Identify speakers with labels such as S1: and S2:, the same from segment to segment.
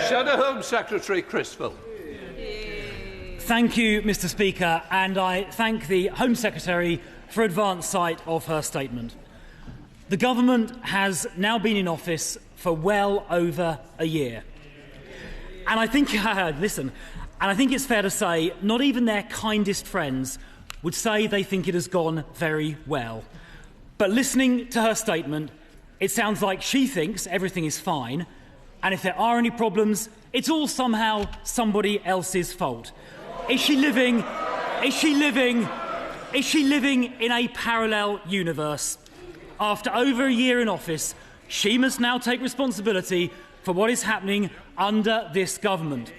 S1: Shadow Home Secretary Chris Philp.
S2: Thank you, Mr Speaker, and I thank the Home Secretary for advance sight of her statement. The government has now been in office for well over a year. And I think, I think it's fair to say not even their kindest friends would say they think it has gone very well. But listening to her statement, it sounds like she thinks everything is fine, and if there are any problems, it's all somehow somebody else's fault. Is she living in a parallel universe? After over a year in office, she must now take responsibility for what is happening under this government.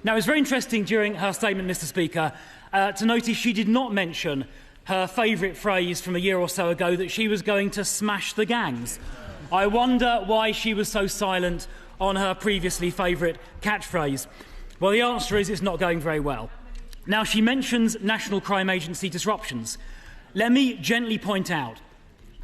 S2: Now, it's very interesting during her statement, Mr Speaker, to notice she did not mention her favourite phrase from a year or so ago, that she was going to smash the gangs. I wonder why she was so silent on her previously favourite catchphrase. Well, the answer is it's not going very well. Now, she mentions National Crime Agency disruptions. Let me gently point out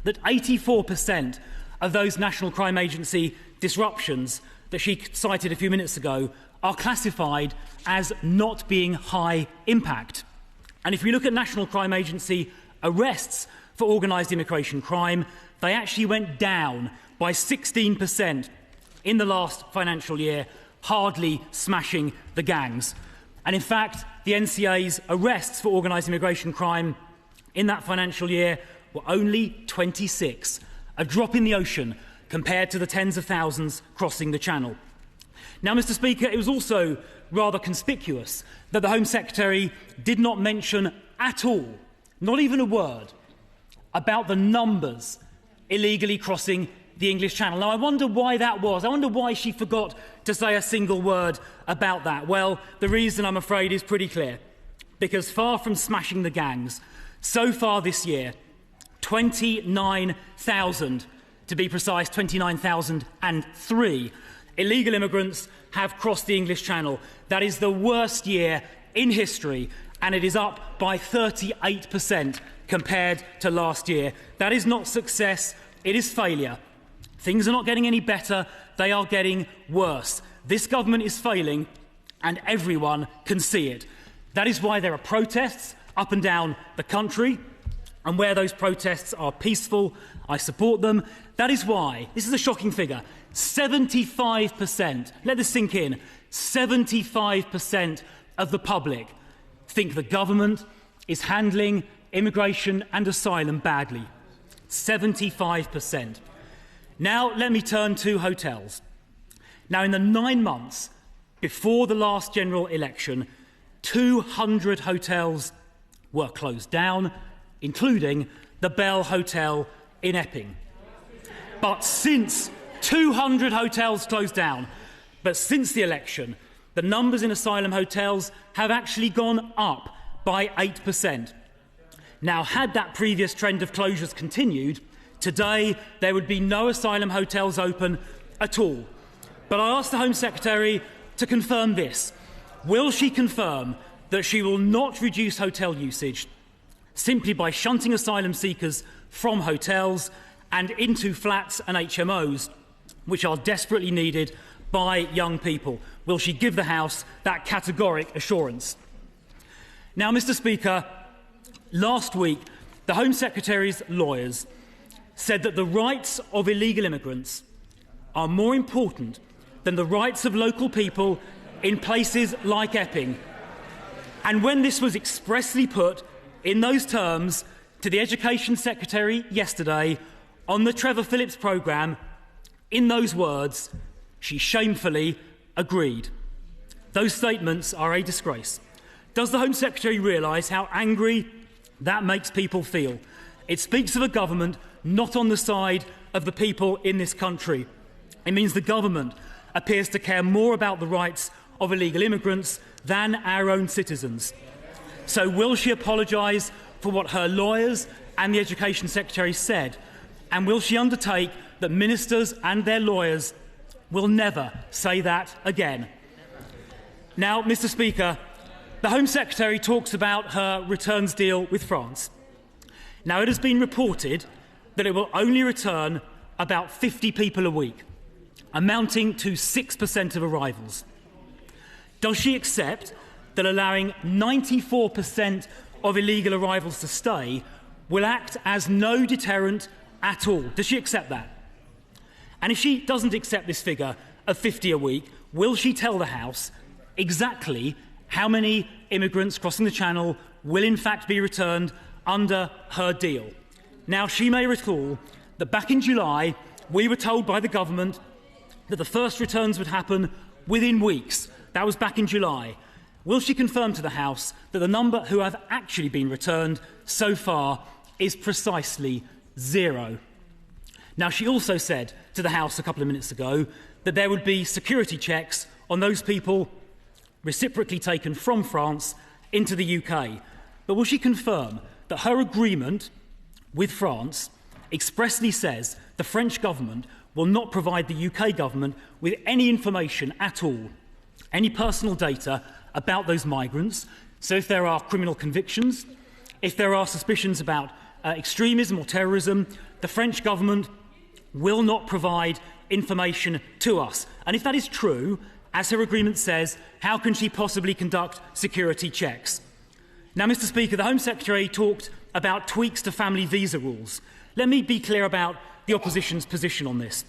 S2: that 84% of those National Crime Agency disruptions that she cited a few minutes ago are classified as not being high impact. And if we look at National Crime Agency arrests for organised immigration crime, they actually went down by 16% in the last financial year, hardly smashing the gangs. And in fact, the NCA's arrests for organised immigration crime in that financial year were only 26, a drop in the ocean compared to the tens of thousands crossing the Channel. Now, Mr Speaker, it was also rather conspicuous that the Home Secretary did not mention at all, not even a word, about the numbers illegally crossing the English Channel. Now, I wonder why that was. I wonder why she forgot to say a single word about that. Well, the reason, I'm afraid, is pretty clear. Because far from smashing the gangs, so far this year, 29,000, to be precise, 29,003 illegal immigrants have crossed the English Channel. That is the worst year in history, and it is up by 38% compared to last year. That is not success, it is failure. Things are not getting any better, they are getting worse. This government is failing, and everyone can see it. That is why there are protests up and down the country, and where those protests are peaceful, I support them. That is why, this is a shocking figure, 75%, let this sink in, 75% of the public think the government is handling immigration and asylum badly. 75%. Now, let me turn to hotels. Now, in the 9 months before the last general election, 200 hotels were closed down, including the Bell Hotel in Epping. But since 200 hotels closed down, but since the election, the numbers in asylum hotels have actually gone up by 8%. Now, had that previous trend of closures continued, today there would be no asylum hotels open at all. But I asked the Home Secretary to confirm this. Will she confirm that she will not reduce hotel usage simply by shunting asylum seekers from hotels and into flats and HMOs, which are desperately needed by young people? Will she give the House that categoric assurance? Now, Mr Speaker, last week the Home Secretary's lawyers said that the rights of illegal immigrants are more important than the rights of local people in places like Epping. And when this was expressly put in those terms to the Education Secretary yesterday on the Trevor Phillips programme, in those words, she shamefully agreed. Those statements are a disgrace. Does the Home Secretary realise how angry that makes people feel? It speaks of a government not on the side of the people in this country. It means the government appears to care more about the rights of illegal immigrants than our own citizens. So will she apologise for what her lawyers and the Education Secretary said? And will she undertake that ministers and their lawyers will never say that again? Now, Mr Speaker, the Home Secretary talks about her returns deal with France. Now, it has been reported that it will only return about 50 people a week. amounting to 6% of arrivals. Does she accept that allowing 94% of illegal arrivals to stay will act as no deterrent at all? Does she accept that? And if she doesn't accept this figure of 50 a week, will she tell the House exactly how many immigrants crossing the Channel will in fact be returned under her deal? Now, she may recall that back in July, we were told by the government that the first returns would happen within weeks. That was back in July. Will she confirm to the House that the number who have actually been returned so far is precisely 0? Now, she also said to the House a couple of minutes ago that there would be security checks on those people reciprocally taken from France into the UK. But will she confirm that her agreement with France expressly says the French government will not provide the UK government with any information at all, any personal data about those migrants? So if there are criminal convictions, if there are suspicions about extremism or terrorism, the French government will not provide information to us. And if that is true, as her agreement says, how can she possibly conduct security checks? Now, Mr. Speaker, the Home Secretary talked about tweaks to family visa rules. Let me be clear about the opposition's position on this.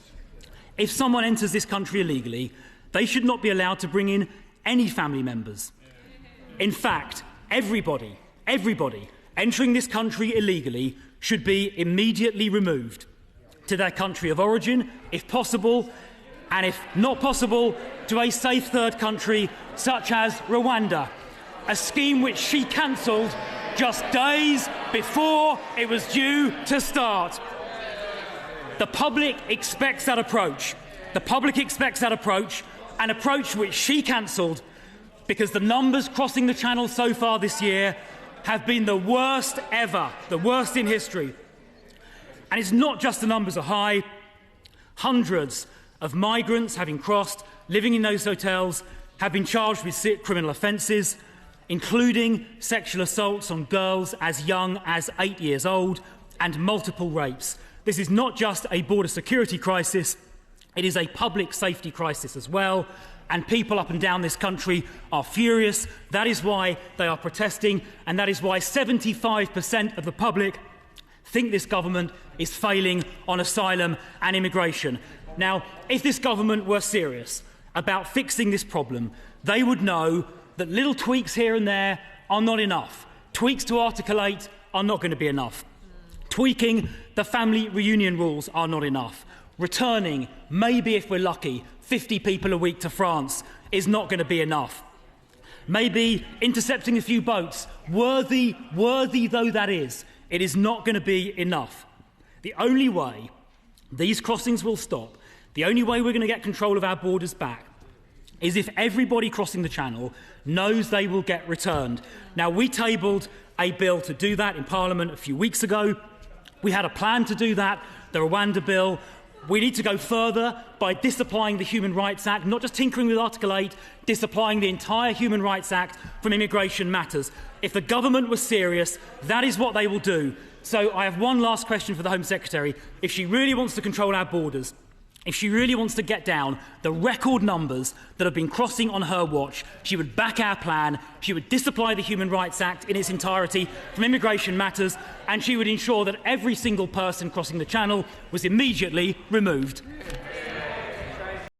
S2: If someone enters this country illegally, they should not be allowed to bring in any family members. In fact, everybody entering this country illegally should be immediately removed to their country of origin, if possible, and if not possible, to a safe third country such as Rwanda, a scheme which she cancelled just days before it was due to start. The public expects that approach. The public expects that approach, an approach which she cancelled, because the numbers crossing the Channel so far this year have been the worst ever, the worst in history. And it's not just the numbers are high. Hundreds of migrants having crossed, living in those hotels, have been charged with criminal offences, including sexual assaults on girls as young as 8 years old and multiple rapes. This is not just a border security crisis, it is a public safety crisis as well, and people up and down this country are furious. That is why they are protesting, and that is why 75% of the public think this government is failing on asylum and immigration. Now, if this government were serious about fixing this problem, they would know that little tweaks here and there are not enough. Tweaks to Article 8 are not going to be enough. Tweaking the family reunion rules are not enough. Returning, maybe if we're lucky, 50 people a week to France is not going to be enough. Maybe intercepting a few boats, worthy though that is, it is not going to be enough. The only way these crossings will stop, the only way we're going to get control of our borders back, is if everybody crossing the Channel knows they will get returned. Now, we tabled a bill to do that in Parliament a few weeks ago. We had a plan to do that, the Rwanda bill. We need to go further by disapplying the Human Rights Act, not just tinkering with Article 8, disapplying the entire Human Rights Act from immigration matters. If the government was serious, that is what they will do. So I have one last question for the Home Secretary. If she really wants to control our borders, if she really wants to get down the record numbers that have been crossing on her watch, she would back our plan, she would disapply the Human Rights Act in its entirety from immigration matters, and she would ensure that every single person crossing the Channel was immediately removed.